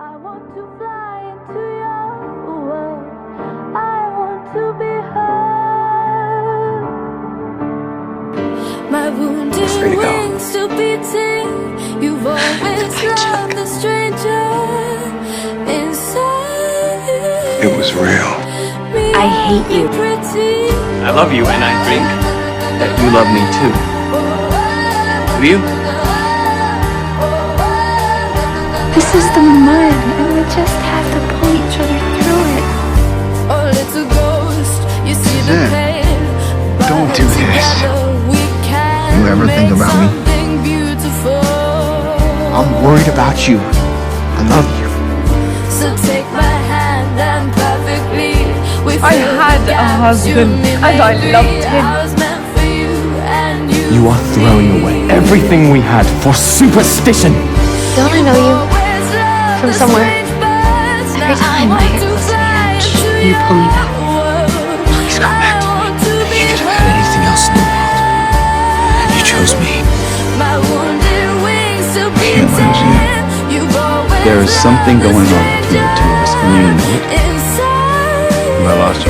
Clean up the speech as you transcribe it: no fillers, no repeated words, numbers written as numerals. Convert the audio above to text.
I want to fly into your world. I want to be heard. My wounded wings still beating. You've always loved the stranger inside. It was real. I hate you. I love you, and I think that you love me too. Do you? This is the mud, and we just have to pull each other through it. Oh, little ghost, you see the pain. Don't do this. You ever think about me? I'm worried about you. I love you. So take my hand and perfectly I had a husband and I loved him. You are throwing away everything we had for superstition. Don't I know you? From somewhere. Every time I get close to the edge, you pull me back. Please come back to me. You could have had anything else in the world. You chose me. Can't lose you. There is something going on between the two of us, and you know it. Have I lost